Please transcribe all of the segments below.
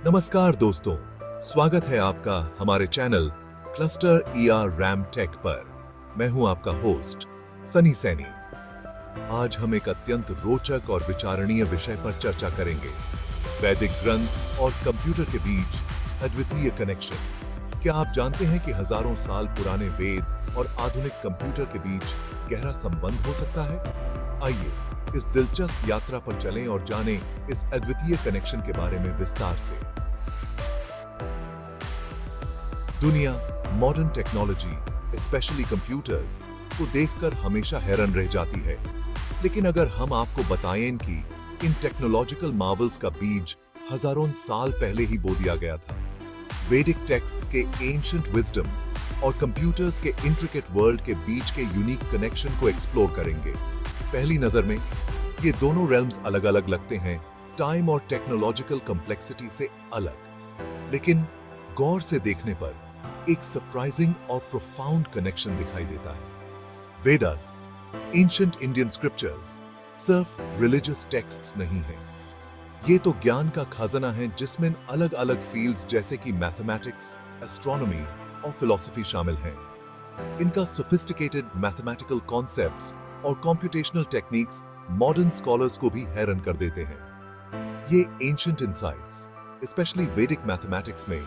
नमस्कार दोस्तों, स्वागत है आपका हमारे channel cluster ER RAM tech पर। मैं हूं आपका होस्ट सनी सैनी। आज हम एक अत्यंत रोचक और विचारणीय विषय पर चर्चा करेंगे, वैदिक ग्रंथ और कंप्यूटर के बीच अद्वितीय कनेक्शन। क्या आप जानते हैं कि हजारों साल पुराने वेद और आधुनिक कंप्यूटर के बीच गहरा संबंध हो सकता है? आइए इस दिलचस्प यात्रा पर चलें और जानें इस अद्वितीय कनेक्शन के बारे में विस्तार से। दुनिया मॉडर्न टेक्नोलॉजी, स्पेशली कंप्यूटर्स, को देखकर हमेशा हैरान रह जाती है। लेकिन अगर हम आपको बताएं कि इन टेक्नोलॉजिकल मार्वल्स का बीज हजारों साल पहले ही बो दिया गया था, वैदिक टेक्स्ट्स के एंशिएंट विजडम और कंप्यूटर्स के इंट्रिकेट वर्ल्ड के बीच के यूनिक कनेक्शन को एक्सप्लोर करेंगे। पहली नजर में ये दोनों रेल्म्स अलग अलग लगते हैं, टाइम और टेक्नोलॉजिकल कॉम्प्लेक्सिटी से अलग, लेकिन गौर से देखने पर एक सरप्राइजिंग और प्रोफाउंड कनेक्शन दिखाई देता है। वेदास, एंशिएंट इंडियन स्क्रिप्चर्स, सिर्फ रिलीजियस टेक्स्ट्स नहीं हैं। ये तो ज्ञान का खजाना है जिसमें अलग अलग फील्ड्स जैसे कि मैथमेटिक्स, एस्ट्रोनॉमी और फिलॉसफी शामिल हैं। इनका सोफिस्टिकेटेड मैथमेटिकल कॉन्सेप्ट्स और कंप्यूटेशनल टेक्निक्स मॉडर्न स्कॉलर्स को भी हैरान कर देते हैं। ये एंशिएंट इंसाइट्स, स्पेशली वैदिक मैथमेटिक्स में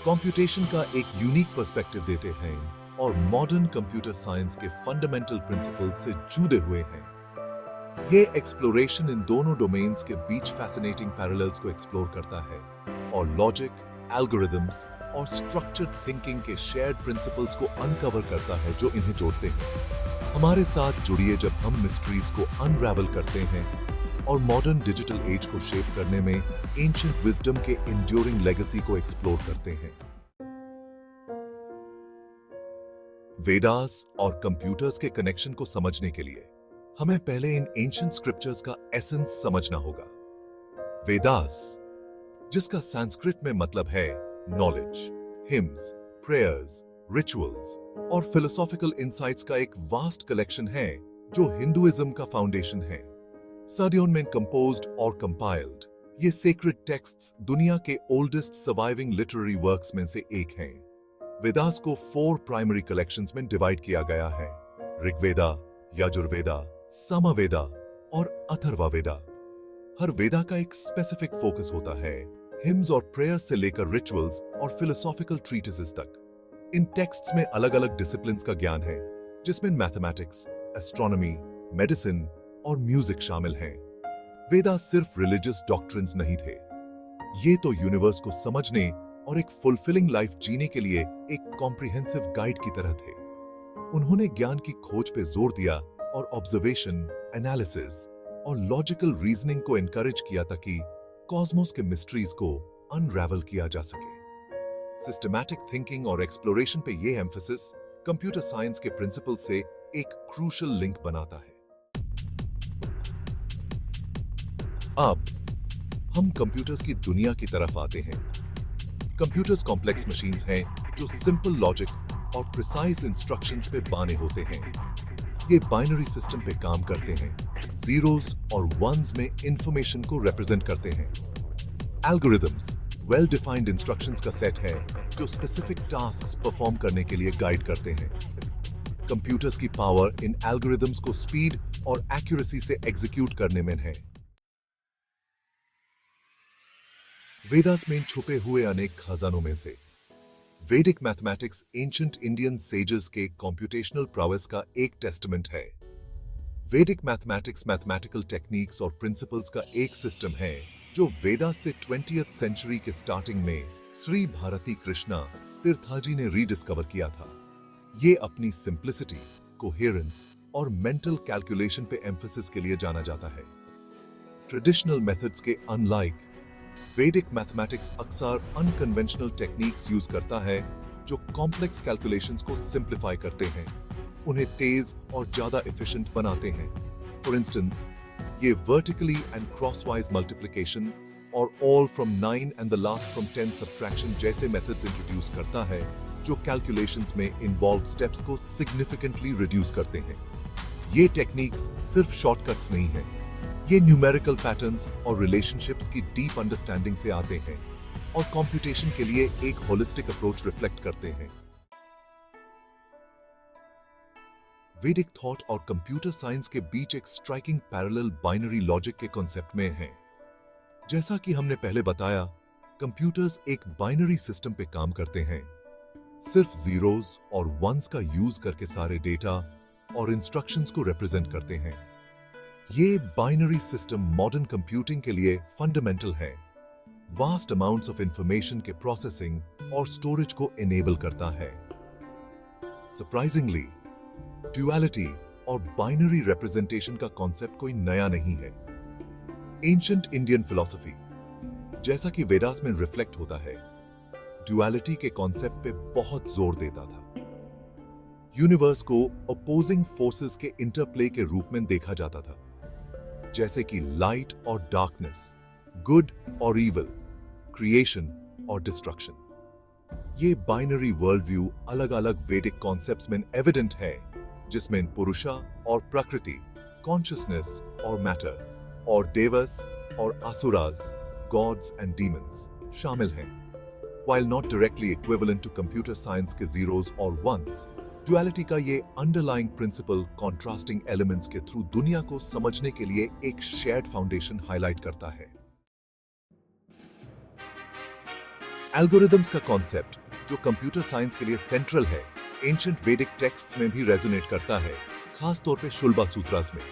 कंप्यूटेशन का एक यूनिक पर्सपेक्टिव देते हैं और मॉडर्न कंप्यूटर साइंस के फंडामेंटल प्रिंसिपल्स से जुड़े हुए हैं। ये एक्सप्लोरेशन इन दोनों डोमेन्स के बीच फैसिनेटिंग पैरेलल्स को एक्सप्लोर करता है और लॉजिक, एल्गोरिथम्स और स्ट्रक्चर्ड थिंकिंग के शेयर्ड प्रिंसिपल्स को अनकवर करता है जो इन्हें जोड़ते हैं। हमारे साथ जुड़िए जब हम मिस्ट्रीज को अनरैवल करते हैं और मॉडर्न डिजिटल एज को शेप करने में एंशिएंट विजडम के एंड्यूरिंग लेगेसी को एक्सप्लोर करते हैं। वेदास और कंप्यूटर्स के कनेक्शन को समझने के लिए हमें पहले इन एंशिएंट स्क्रिप्चर्स का एसेंस समझना होगा। वेदास, जिसका संस्कृत में मतलब है नॉलेज, हिम्स, प्रेयर्स, रिचुअल्स और फिलोसॉफिकल इंसाइट्स का एक वास्ट कलेक्शन है जो हिंदुइज्म का फाउंडेशन है। सदियों में कंपोज्ड और कंपाइल्ड, ये सेक्रेड टेक्स्ट्स दुनिया के ओल्डेस्ट सर्वाइविंग लिटरेरी वर्क्स में से एक हैं। वेदास को 4 प्राइमरी कलेक्शंस में डिवाइड किया गया है: ऋग्वेदा, यजुर्वेदा, सामवेदा और अथर्ववेदा। हर वेदा का एक स्पेसिफिक फोकस होता है, हिम्स और प्रेयर्स से लेकर रिचुअल्स और फिलोसॉफिकल ट्रीटिसेस तक। इन टेक्स्ट्स में अलग अलग डिसिप्लिन्स का ज्ञान है, जिसमें मैथमेटिक्स, एस्ट्रोनॉमी, मेडिसिन और म्यूजिक शामिल हैं। वेदा सिर्फ रिलीजियस डॉक्ट्रिन्स नहीं थे, ये तो यूनिवर्स को समझने और एक फुलफिलिंग लाइफ जीने के लिए एक कॉम्प्रिहेंसिव गाइड की तरह थे। उन्होंने ज्ञान की खोज पे जोर दिया और ऑब्जर्वेशन, एनालिसिस और लॉजिकल रीजनिंग को एनकरेज किया ताकि कॉस्मोस के मिस्ट्रीज को अनरैवल किया जा सके। सिस्टमैटिक थिंकिंग और एक्सप्लोरेशन पे ये एम्फेसिस कंप्यूटर साइंस के प्रिंसिपल से एक क्रूशियल लिंक बनाता है। अब हम कंप्यूटर्स की दुनिया की तरफ आते हैं। कंप्यूटर्स कॉम्प्लेक्स मशीन्स हैं जो सिंपल लॉजिक और प्रिसाइज इंस्ट्रक्शंस पे बने होते हैं। ये बाइनरी सिस्टम पे काम करते हैं, जीरोस और वंस में इंफॉर्मेशन को रिप्रेजेंट करते हैं। एल्गोरिथम्स वेल डिफाइंड इंस्ट्रक्शंस का सेट है जो स्पेसिफिक टास्क्स परफॉर्म करने के लिए गाइड करते हैं। कंप्यूटर्स की पावर इन एल्गोरिथम्स को स्पीड और एक्यूरेसी से एग्जीक्यूट करने में है। वेदास में छुपे हुए अनेक खजानों में से वैदिक मैथमेटिक्स एंशिएंट इंडियन सेजेस के कंप्यूटेशनल prowess का एक टेस्टामेंट है। वैदिक मैथमेटिक्स मैथमेटिकल टेक्निक्स और प्रिंसिपल्स का एक सिस्टम है जो वेदास से 20th सेंचुरी के स्टार्टिंग में श्री भारती कृष्णा तीर्थाजी ने रीडिस्कवर किया था। ये अपनी सिंप्लिसिटी, कोहेरेंस और मेंटल कैलकुलेशन पे एम्फेसिस के लिए जाना जाता है। ट्रेडिशनल मेथड्स के अनलाइक, वैदिक मैथमेटिक्स अक्सर अनकन्वेंशनल टेक्निक्स यूज करता है जो कॉम्प्लेक्स कैलकुलेशंस को सिंप्लीफाई करते हैं, उन्हें तेज और ज्यादा एफिशिएंट बनाते हैं। फॉर इंस्टेंस, ये वर्टिकली एंड क्रॉसवाइज मल्टीप्लिकेशन और all from 9 and the last from 10 subtraction जैसे मेथड्स इंट्रोड्यूस करता है जो कैलकुलेशंस में इन्वॉल्व स्टेप्स को सिग्निफिकेंटली रिड्यूस करते हैं। ये टेक्निक्स सिर्फ शॉर्टकट्स नहीं हैं, ये न्यूमेरिकल पैटर्न्स और रिलेशनशिप्स की डीप अंडरस्टैंडिंग से आते हैं। और कंप्यूटेशन के लिए एक होलिस्टिक अप्रोच रिफ्लेक्ट करते हैं। वैदिक थॉट और कंप्यूटर साइंस के बीच एक स्ट्राइकिंग पैरेलल बाइनरी लॉजिक के कॉन्सेप्ट में है। जैसा कि हमने पहले बताया, कंप्यूटर्स एक बाइनरी सिस्टम पे काम करते हैं, सिर्फ जीरोस और वंस का यूज करके सारे डेटा और इंस्ट्रक्शंस को रिप्रेजेंट करते हैं। ये बाइनरी सिस्टम मॉडर्न कंप्यूटिंग के लिए फंडामेंटल है, वास्ट अमाउंट्स ऑफ इंफॉर्मेशन के प्रोसेसिंग और स्टोरेज को इनेबल करता है। सरप्राइजिंगली, ड्युअलिटी और बाइनरी रिप्रेजेंटेशन का कॉन्सेप्ट कोई नया नहीं है। एंशिएंट इंडियन फिलॉसफी, जैसा कि वेदास में रिफ्लेक्ट होता है, ड्युअलिटी के कॉन्सेप्ट पे बहुत जोर देता था। यूनिवर्स को अपोजिंग फोर्सेस के इंटरप्ले के रूप में देखा जाता था, जैसे कि लाइट और डार्कनेस, गुड और इविल, क्रिएशन और डिस्ट्रक्शन। ये बाइनरी वर्ल्ड व्यू अलग अलग वैदिक कॉन्सेप्ट्स में एविडेंट है, जिसमें पुरुषा और प्रकृति, कॉन्शियसनेस और मैटर, और देवस और असुरास, गॉड्स एंड डीमंस शामिल हैं। While not directly equivalent to computer science के zeros और ones, duality का ये underlying principle contrasting elements के थ्रू दुनिया को समझने के लिए एक shared foundation highlight करता है। Algorithms का concept, जो कंप्यूटर साइंस के लिए सेंट्रल है, एंशिएंट वैदिक टेक्स्ट्स में भी रेजोनेट करता है, खास तौर पे शुल्बा सूत्रास में।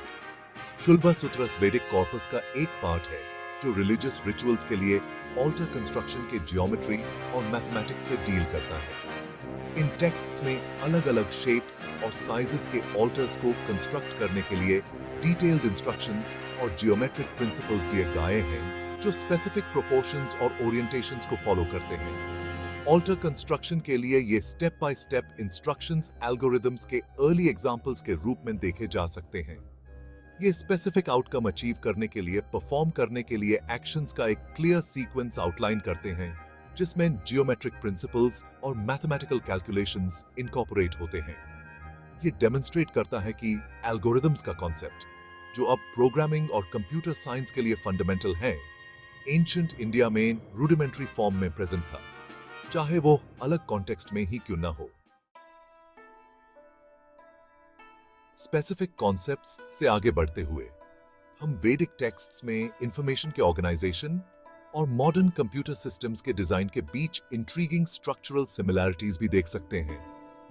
शुल्बा सूत्रस वैदिक कॉर्पस का एक पार्ट है, जो रिलीजियस रिचुअल्स के लिए ऑल्टर कंस्ट्रक्शन के जियोमेट्री और मैथमेटिक्स से डील करता है। इन टेक्स्ट्स में अलग अलग शेप्स और साइजेस के ऑल्टर्स को कंस्ट्रक्ट करने के लिए डिटेल्ड इंस्ट्रक्शंस और जियोमेट्रिक प्रिंसिपल्स दिए गए हैं, जो स्पेसिफिक प्रोपोर्शंस और ओरिएंटेशंस को फॉलो करते हैं। ऑल्टर कंस्ट्रक्शन के लिए ये step by step instructions algorithms के अर्ली एग्जांपल्स के रूप में देखे जा सकते हैं। ये स्पेसिफिक आउटकम अचीव करने के लिए, परफॉर्म करने के लिए एक्शंस का एक क्लियर सीक्वेंस आउटलाइन करते हैं, जिसमें जियोमेट्रिक प्रिंसिपल्स और मैथमेटिकल कैलकुलेशंस इनकॉर्पोरेट होते हैं। ये डेमोन्स्ट्रेट करता है कि एल्गोरिदम्स का कॉन्सेप्ट, जो अब प्रोग्रामिंग और कंप्यूटर साइंस के लिए फंडामेंटल है, एंशिएंट इंडिया में रूडिमेंट्री फॉर्म में प्रेजेंट था, चाहे वो अलग कॉन्टेक्स्ट में ही क्यों ना हो। स्पेसिफिक कॉन्सेप्ट्स से आगे बढ़ते हुए हम वैदिक टेक्स्ट्स में इंफॉर्मेशन के ऑर्गेनाइजेशन और मॉडर्न कंप्यूटर सिस्टम्स के डिजाइन के बीच इंट्रीगिंग स्ट्रक्चरल सिमिलैरिटीज भी देख सकते हैं।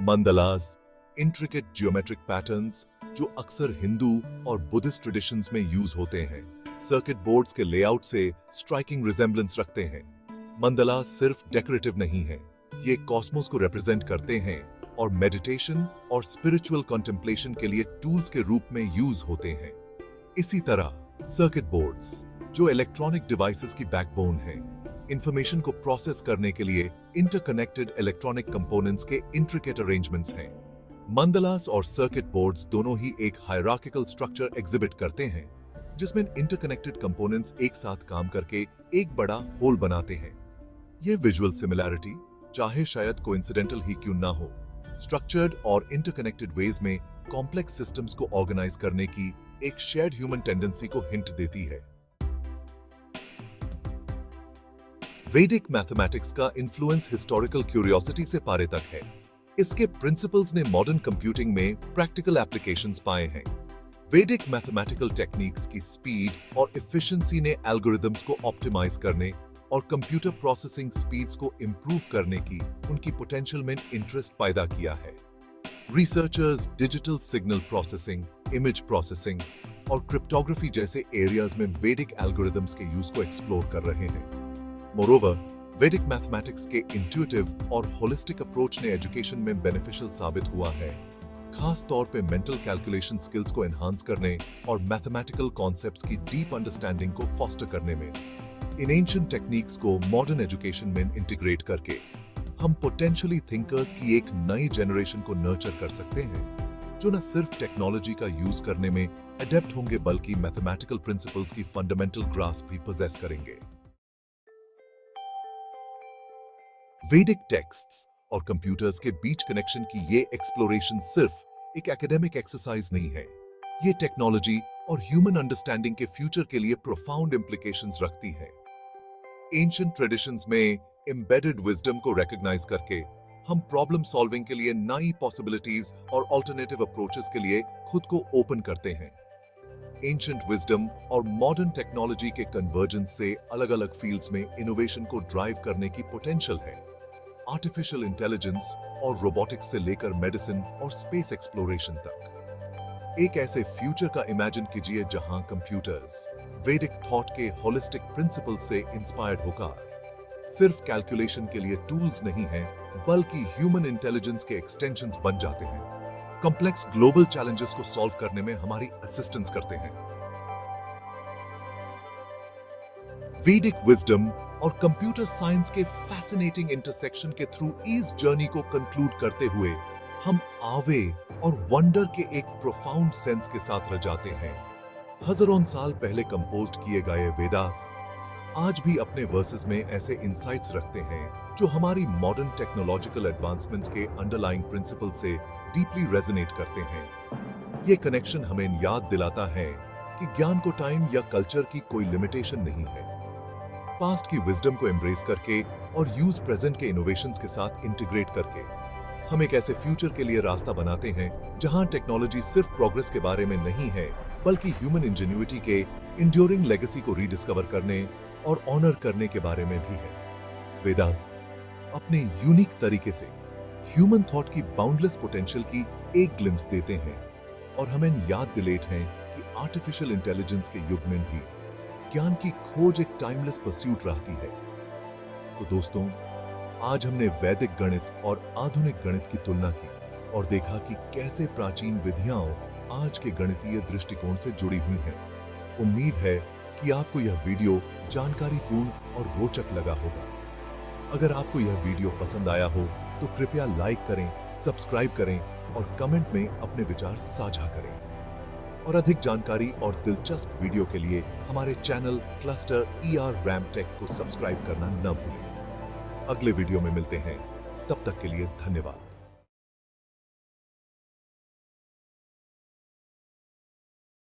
मंडलास, इंट्रिकेट जियोमेट्रिक पैटर्न्स, जो अक्सर हिंदू और बुद्धिस्ट ट्रेडिशंस में यूज होते हैं, सर्किट बोर्ड्स के लेआउट से स्ट्राइकिंग रिजेम्बलेंस रखते हैं। मंडलास सिर्फ डेकोरेटिव नहीं है, ये कॉस्मोस को रिप्रेजेंट करते हैं और मेडिटेशन और स्पिरिचुअल कॉन्टेम्पलेशन के लिए टूल्स के रूप में यूज होते हैं। इसी तरह सर्किट बोर्ड्स, जो इलेक्ट्रॉनिक डिवाइसेस की बैकबोन है, इंफॉर्मेशन को प्रोसेस करने के लिए इंटरकनेक्टेड इलेक्ट्रॉनिक कंपोनेंट्स के इंट्रिकेट अरेंजमेंट्स हैं। मंडलास और सर्किट बोर्ड्स दोनों ही एक हायरार्किकल स्ट्रक्चर एग्जिबिट करते हैं, जिसमें इंटरकनेक्टेड कंपोनेंट्स एक साथ काम करके एक बड़ा होल बनाते हैं। ये विजुअल सिमिलैरिटी, चाहे शायद कोइंसिडेंटल ही क्यों ना हो, स्ट्रक्चर्ड और इंटरकनेक्टेड वेज में कॉम्प्लेक्स सिस्टम्स को ऑर्गेनाइज करने की एक शेयर्ड ह्यूमन टेंडेंसी को हिंट देती है। वैदिक मैथमेटिक्स का इन्फ्लुएंस हिस्टोरिकल क्यूरियोसिटी से पारे तक है। इसके प्रिंसिपल्स ने मॉडर्न कंप्यूटिंग में प्रैक्टिकल एप्लीकेशंस पाए हैं। वैदिक मैथमेटिकल टेक्निक्स की स्पीड और एफिशिएंसी ने एल्गोरिदम्स को ऑप्टिमाइज करने और कंप्यूटर प्रोसेसिंग स्पीड्स को इंप्रूव करने की उनकी पोटेंशियल में इंटरेस्ट पैदा किया है। Researchers digital signal processing, image processing और क्रिप्टोग्राफी जैसे एरियाज में वैदिक एल्गोरिदम्स के यूज को एक्सप्लोर कर रहे हैं। मोरोवर, वैदिक मैथमेटिक्स के इंट्यूटिव और होलिस्टिक अप्रोच ने एजुकेशन में बेनिफिशियल साबित हुआ है, खास तौर पे मेंटल कैलकुलेशन स्किल्स को एनहांस करने और मैथमेटिकल कॉन्सेप्ट्स की डीप अंडरस्टैंडिंग को फॉस्टर करने में। इन एंशिएंट टेक्निक्स को मॉडर्न एजुकेशन में इंटीग्रेट करके हम पोटेंशियली थिंकर्स की एक नई जनरेशन को नर्चर कर सकते हैं, जो न सिर्फ टेक्नोलॉजी का यूज करने में अडेप्ट होंगे, बल्कि मैथमेटिकल प्रिंसिपल्स की फंडामेंटल ग्रास्प भी पोजेस करेंगे। वैदिक टेक्स्ट्स और कंप्यूटर्स के बीच कनेक्शन की ये एक्सप्लोरेशन सिर्फ एक एकेडमिक एक्सरसाइज नहीं है, ये टेक्नोलॉजी और ह्यूमन अंडरस्टैंडिंग के फ्यूचर के लिए प्रोफाउंड इंप्लीकेशंस रखती है। एंशिएंट ट्रेडिशंस में एम्बेडेड विजडम को रिकॉग्नाइज करके हम प्रॉब्लम सॉल्विंग के लिए नई पॉसिबिलिटीज और ऑल्टरनेटिव अप्रोचेस के लिए खुद को ओपन करते हैं। एंशिएंट विजडम और मॉडर्न टेक्नोलॉजी के कन्वर्जेंस से अलग-अलग फील्ड्स में इनोवेशन को ड्राइव करने की पोटेंशियल है। आर्टिफिशियल इंटेलिजेंस और रोबोटिक्स से लेकर मेडिसिन और स्पेस एक्सप्लोरेशन तक। एक ऐसे फ्यूचर का इमेजिन कीजिए जहां कंप्यूटर्स वैदिक थॉट के होलिस्टिक प्रिंसिपल से इंस्पायर्ड होकर सिर्फ कैलकुलेशन के लिए टूल्स नहीं हैं, बल्कि ह्यूमन इंटेलिजेंस के एक्सटेंशंस बन जाते हैं। कॉम्प्लेक्स ग्लोबल चैलेंजेस को सॉल्व करने में हमारी असिस्टेंस करते हैं। वैदिक विजडम और कंप्यूटर साइंस के फैसिनेटिंग इंटरसेक्शन के थ्रू इस जर्नी को कंक्लूड करते हुए हम आवे और वंडर के एक प्रोफाउंड सेंस के साथ रजाते हैं। हजारों साल पहले कंपोज्ड किए गए वेदास आज भी अपने वर्सेस में ऐसे इंसाइट्स रखते हैं जो हमारी मॉडर्न टेक्नोलॉजिकल एडवांसमेंट्स के अंडरलाइंग प्रिंसिपल से डीपली रेजोनेट करते हैं। ये कनेक्शन हमें याद दिलाता है कि ज्ञान को टाइम या कल्चर की कोई लिमिटेशन नहीं है। पास्ट की विजडम को एम्ब्रेस करके और यूज प्रेजेंट के इनोवेशंस के साथ इंटीग्रेट करके हम एक ऐसे फ्यूचर के लिए रास्ता बनाते हैं जहां टेक्नोलॉजी सिर्फ प्रोग्रेस के बारे में नहीं है, बल्कि ह्यूमन इंजेन्युइटी के इंड्योरिंग लेगेसी को रीडिस्कवर करने और ऑनर करने के बारे में भी है। वेदास अपने यूनिक तरीके से ह्यूमन थॉट की बाउंडलेस पोटेंशियल की एक ग्लिम्स देते हैं और हमें याद दिलाते हैं कि आर्टिफिशियल इंटेलिजेंस के युग में भी ज्ञान की खोज एक टाइमलेस परस्यूट रहती है। तो दोस्तों, आज हमने वैदिक गणित और आधुनिक गणित की तुलना की और देखा कि कैसे प्राचीन विधियां आज के गणितीय दृष्टिकोण से जुड़ी हुई हैं। उम्मीद है कि आपको यह वीडियो जानकारीपूर्ण और रोचक लगा होगा। अगर आपको यह वीडियो पसंद आया हो तो कृपया लाइक करें, सब्सक्राइब करें और कमेंट में अपने विचार साझा करें। और अधिक जानकारी और दिलचस्प वीडियो के लिए हमारे channel cluster ER RAM Tech को सब्सक्राइब करना न भूलें। अगले वीडियो में मिलते हैं, तब तक के लिए धन्यवाद।